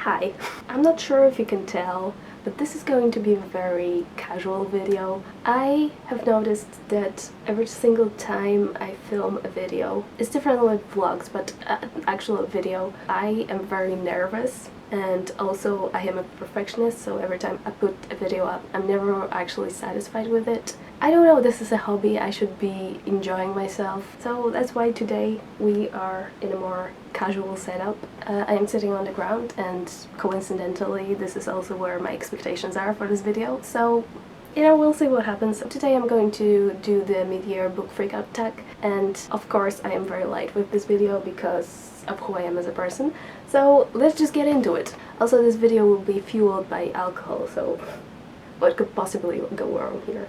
Hi, I'm not sure if you can tell, but this is going to be a very casual video. I have noticed that every single time I film a video, it's different with vlogs, but actual video, I am very nervous. And also I am a perfectionist, so every time I put a video up, I'm never actually satisfied with it. I don't know, this is a hobby, I should be enjoying myself. So that's why today we are in a more casual setup. I am sitting on the ground, and coincidentally this is also where my expectations are for this video. So we'll see what happens. Today I'm going to do the mid-year book freakout tag, and of course I am very light with this video because of who I am as a person. So let's just get into it. Also, this video will be fueled by alcohol, so what could possibly go wrong here?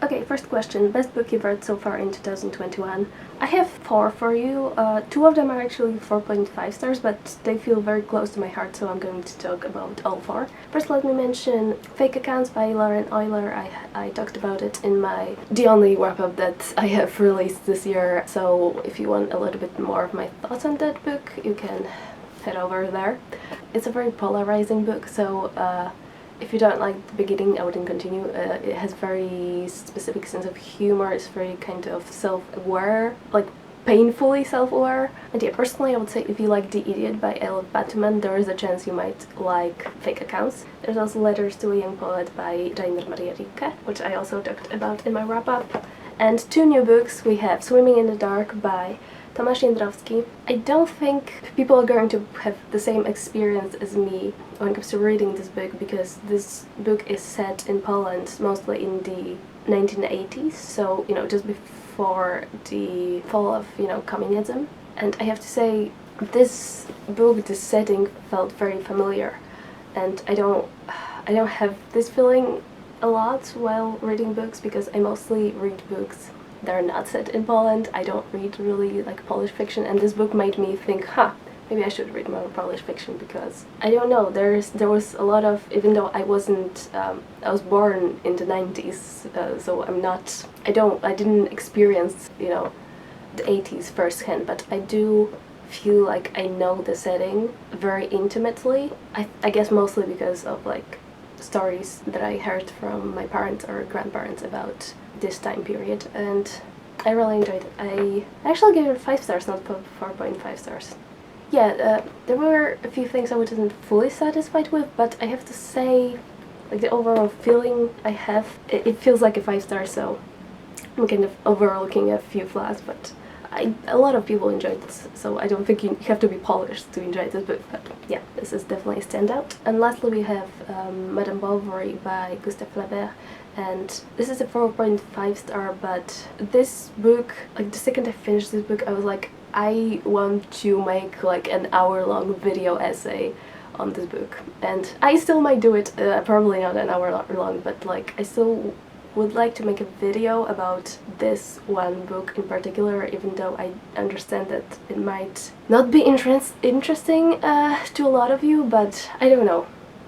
Okay, first question. Best book you've read so far in 2021? I have 4 for you. 2 of them are actually 4.5 stars, but they feel very close to my heart, so I'm going to talk about all 4. First, let me mention Fake Accounts by Lauren Euler. I talked about it in the only wrap-up that I have released this year, so if you want a little bit more of my thoughts on that book, you can head over there. It's a very polarizing book, so if you don't like the beginning, I wouldn't continue. It has very specific sense of humor, it's very kind of self-aware, like painfully self-aware. And yeah, personally I would say if you like The Idiot by L. Batman, there is a chance you might like Fake Accounts. There's also Letters to a Young Poet by Rainer Maria Rilke, which I also talked about in my wrap-up. And 2 new books. We have Swimming in the Dark by Tomasz Jędrowski. I don't think people are going to have the same experience as me when it comes to reading this book, because this book is set in Poland, mostly in the 1980s, so just before the fall of communism. And I have to say, this book, this setting felt very familiar, and I don't have this feeling a lot while reading books, because I mostly read books that are not set in Poland. I don't read really like Polish fiction, and this book made me think, maybe I should read more Polish fiction, because I don't know, there was a lot of, even though I wasn't, I was born in the 90s, so I didn't experience, the 80s firsthand, but I do feel like I know the setting very intimately. I guess mostly because of like stories that I heard from my parents or grandparents about this time period, and I really enjoyed it. I actually gave it 5 stars, not 4.5 stars. Yeah, there were a few things I wasn't fully satisfied with, but I have to say, like, the overall feeling I have, it feels like a 5 star, so I'm kind of overlooking a few flaws, but a lot of people enjoyed this, so I don't think you have to be Polish to enjoy this book, but yeah, this is definitely a standout. And lastly we have Madame Bovary by Gustave Flaubert, and this is a 4.5 star, but this book, like the second I finished this book, I was like, I want to make like an hour-long video essay on this book, and I still might do it, probably not an hour long, but like I still would like to make a video about this one book in particular, even though I understand that it might not be interesting to a lot of you, but I don't know.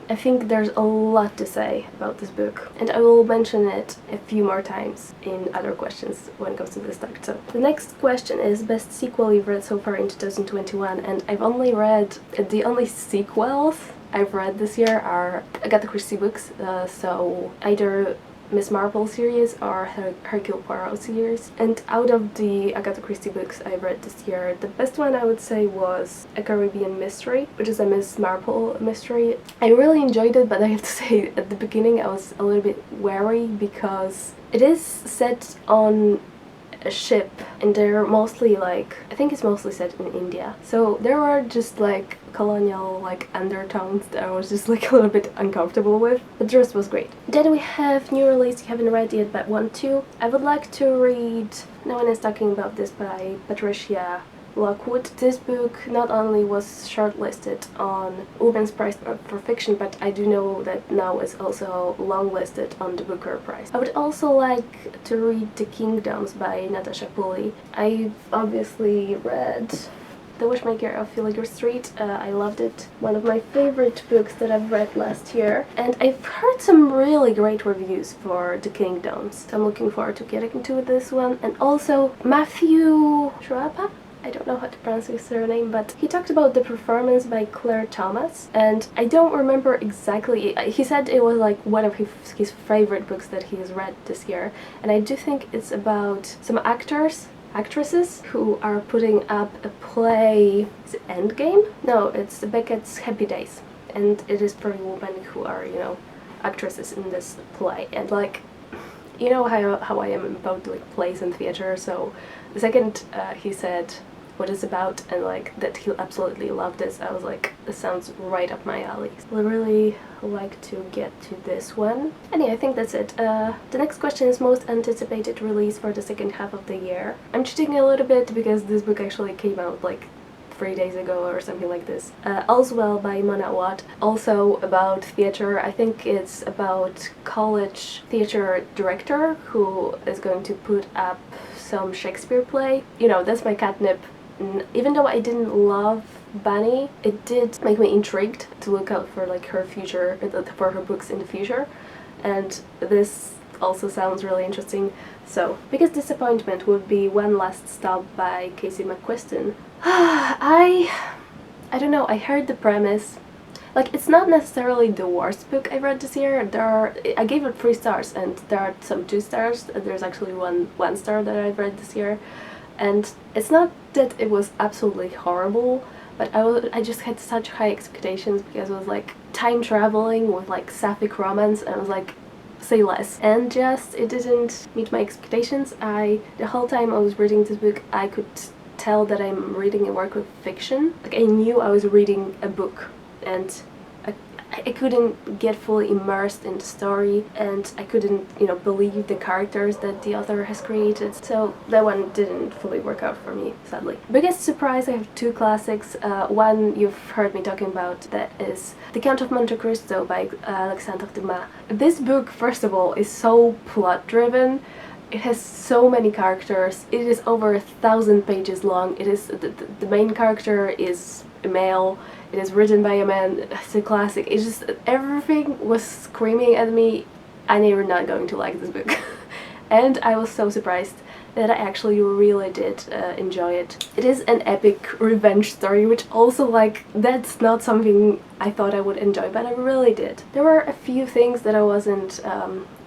I think there's a lot to say about this book, and I will mention it a few more times in other questions when it comes to this tag. So the next question is best sequel you've read so far in 2021, and I've only read, the only sequels I've read this year are Agatha Christie books, so either Miss Marple series or Hercule Poirot series. And out of the Agatha Christie books I read this year, the best one I would say was A Caribbean Mystery, which is a Miss Marple mystery. I really enjoyed it, but I have to say at the beginning I was a little bit wary, because it is set on a ship, and they're mostly like, I think it's mostly set in India, so there were just like colonial like undertones that I was just like a little bit uncomfortable with, but the rest was great. Then we have new release you haven't read yet but want to. I would like to read No One Is Talking About This by Patricia Lockwood. This book not only was shortlisted on Women's Prize for Fiction, but I do know that now it's also longlisted on the Booker Prize. I would also like to read The Kingdoms by Natasha Pulley. I've obviously read The Wishmaker of Filigree Street. I loved it. One of my favorite books that I've read last year, and I've heard some really great reviews for The Kingdoms, so I'm looking forward to getting into this one. And also Matthew Schwab I don't know how to pronounce his surname, but he talked about The Performance by Claire Thomas, and I don't remember exactly. He said it was like one of his favorite books that he has read this year, and I do think it's about some actresses who are putting up a play. Is it Endgame? No, it's Beckett's Happy Days, and it is for women who are, you know, actresses in this play. And like, you know how I am about like plays and theater, so the second he said what it's about and like that he'll absolutely love this, I was like, this sounds right up my alley. I really like to get to this one. And yeah, I think that's it. The next question is most anticipated release for the second half of the year. I'm cheating a little bit because this book actually came out like 3 days ago or something like this. All's Well by Mona Watt, also about theater. I think it's about college theater director who is going to put up some Shakespeare play. You know, that's my catnip. Even though I didn't love Bunny, it did make me intrigued to look out for like her future, for her books in the future, and this also sounds really interesting. So, biggest disappointment would be One Last Stop by Casey McQuiston. I don't know, I heard the premise. Like, it's not necessarily the worst book I read this year. I gave it 3 stars, and there are some 2 stars. There's actually one star that I've read this year. And it's not that it was absolutely horrible, but I just had such high expectations because it was like time traveling with like sapphic romance, and I was like, say less. And just, it didn't meet my expectations. The whole time I was reading this book, I could tell that I'm reading a work of fiction. Like, I knew I was reading a book, and I couldn't get fully immersed in the story, and I couldn't, you know, believe the characters that the author has created. So that one didn't fully work out for me, sadly. Biggest surprise, I have 2 classics. One you've heard me talking about, that is The Count of Monte Cristo by Alexandre Dumas. This book, first of all, is so plot-driven. It has so many characters. It is over 1,000 pages long. It is the main character is a male. It is written by a man. It's a classic. It's just, everything was screaming at me, I know you're not going to like this book. And I was so surprised that I actually really did enjoy it. It is an epic revenge story, which also, like, that's not something I thought I would enjoy, but I really did. There were a few things that I wasn't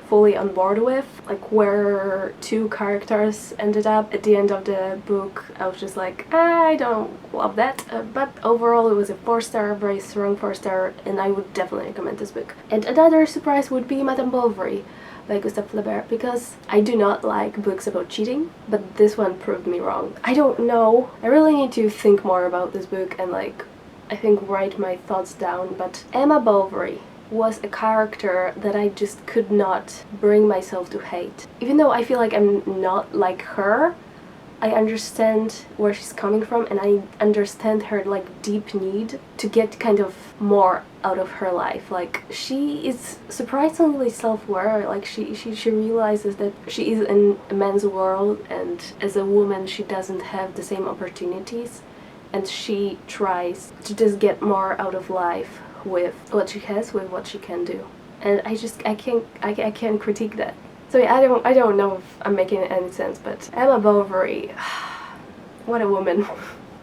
fully on board with, like where 2 characters ended up at the end of the book. I was just like, I don't love that, but overall it was a 4-star, very strong 4-star, and I would definitely recommend this book. And another surprise would be Madame Bovary by Gustave Flaubert, because I do not like books about cheating, but this one proved me wrong. I don't know, I really need to think more about this book and like, I think write my thoughts down, but Emma Bovary was a character that I just could not bring myself to hate. Even though I feel like I'm not like her, I understand where she's coming from, and I understand her like deep need to get kind of more out of her life. Like, she is surprisingly self-aware. Like, she realizes that she is in a man's world, and as a woman she doesn't have the same opportunities, and she tries to just get more out of life with what she has, with what she can do. And I can't critique that. So yeah, I don't know if I'm making any sense, but Emma Bovary, what a woman.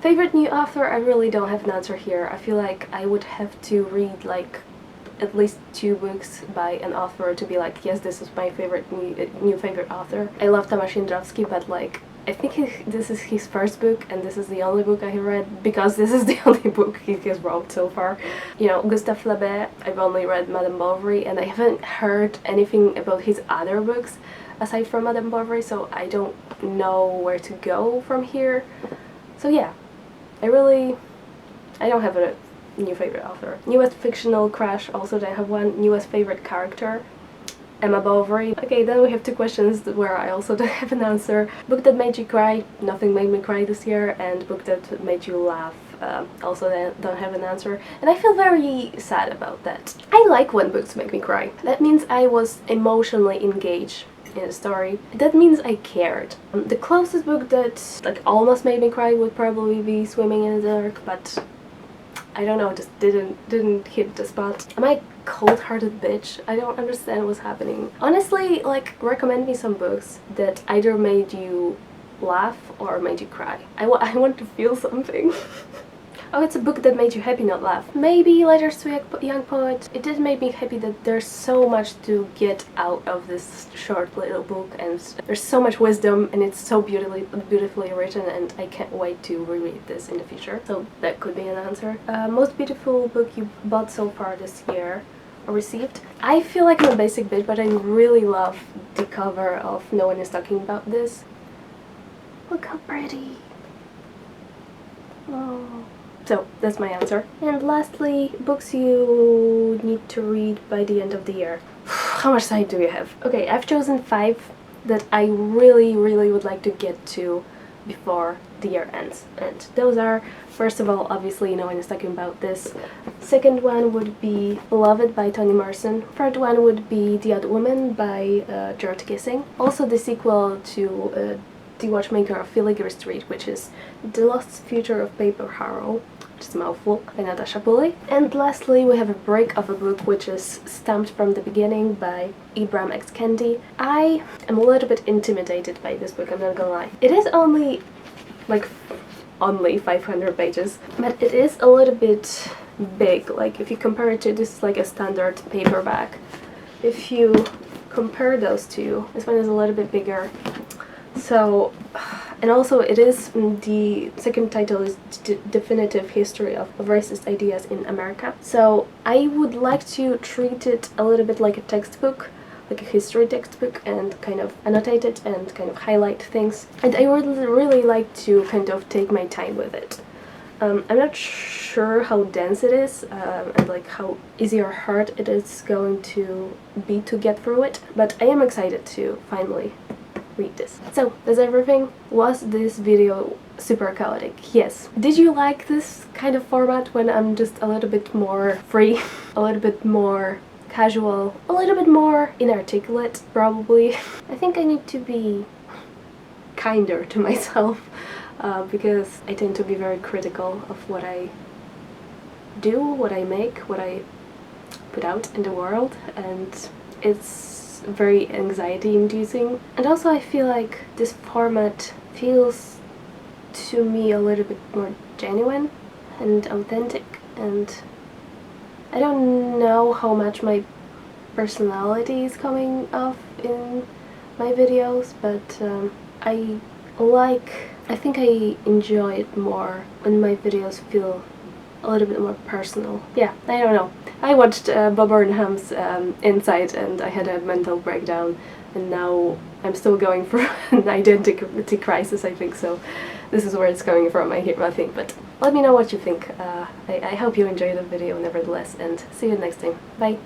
Favorite new author, I really don't have an answer here. I feel like I would have to read like at least 2 books by an author to be like, yes, this is my favorite new favorite author. I love Tomasz Jędrowski, but like, I think this is his first book, and this is the only book I have read, because this is the only book he has wrote so far. You know, Gustave Flaubert, I've only read Madame Bovary, and I haven't heard anything about his other books aside from Madame Bovary, so I don't know where to go from here. So yeah, I don't have a new favorite author. Newest fictional crush, also don't have one. Newest favorite character, Emma Bovary. Okay, then we have 2 questions where I also don't have an answer. Book that made you cry, nothing made me cry this year, and book that made you laugh, also don't have an answer. And I feel very sad about that. I like when books make me cry. That means I was emotionally engaged in a story. That means I cared. The closest book that like almost made me cry would probably be Swimming in the Dark, but I don't know, just didn't hit the spot. Am I cold-hearted bitch? I don't understand what's happening. Honestly, like, recommend me some books that either made you laugh or made you cry? I want to feel something. Oh, it's a book that made you happy, not laugh. Maybe Letters to a Young Poet. It did make me happy that there's so much to get out of this short little book, and there's so much wisdom, and it's so beautifully written, and I can't wait to reread this in the future. So that could be an answer. Most beautiful book you bought so far this year or received? I feel like I'm a basic bitch, but I really love the cover of No One Is Talking About This. Look how pretty. Oh. So that's my answer. And lastly, books you need to read by the end of the year. How much time do you have? Okay, I've chosen 5 that I really would like to get to before the year ends. And those are, first of all, obviously No One Is Talking About This. Second one would be Beloved by Toni Morrison. Third one would be The Odd Woman by George Kissing. Also the sequel to The Watchmaker of Filigree Street, which is The Lost Future of Paper Harrow, which is a mouthful, by Natasha Pulley. And lastly, we have a break of a book which is Stamped from the Beginning by Ibram X. Kendi. I am a little bit intimidated by this book, I'm not gonna lie. It is only 500 pages, but it is a little bit big. Like, if you compare it to, this is like a standard paperback. If you compare those two, this one is a little bit bigger. So, and also it is, the second title is Definitive History of Racist Ideas in America. So I would like to treat it a little bit like a textbook, like a history textbook, and kind of annotate it and kind of highlight things. And I would really like to kind of take my time with it. I'm not sure how dense it is, and like how easy or hard it is going to be to get through it, but I am excited to finally read this. So, that's everything. Was this video super chaotic? Yes. Did you like this kind of format when I'm just a little bit more free, a little bit more casual, a little bit more inarticulate, probably? I think I need to be kinder to myself, because I tend to be very critical of what I do, what I make, what I put out in the world, and it's very anxiety-inducing. And also I feel like this format feels to me a little bit more genuine and authentic, and I don't know how much my personality is coming off in my videos, but I think I enjoy it more when my videos feel a little bit more personal. Yeah, I don't know. I watched Bob Burnham's Inside and I had a mental breakdown, and now I'm still going through an identity crisis, I think, so this is where it's coming from, I think. But let me know what you think. I hope you enjoyed the video nevertheless, and see you next time. Bye!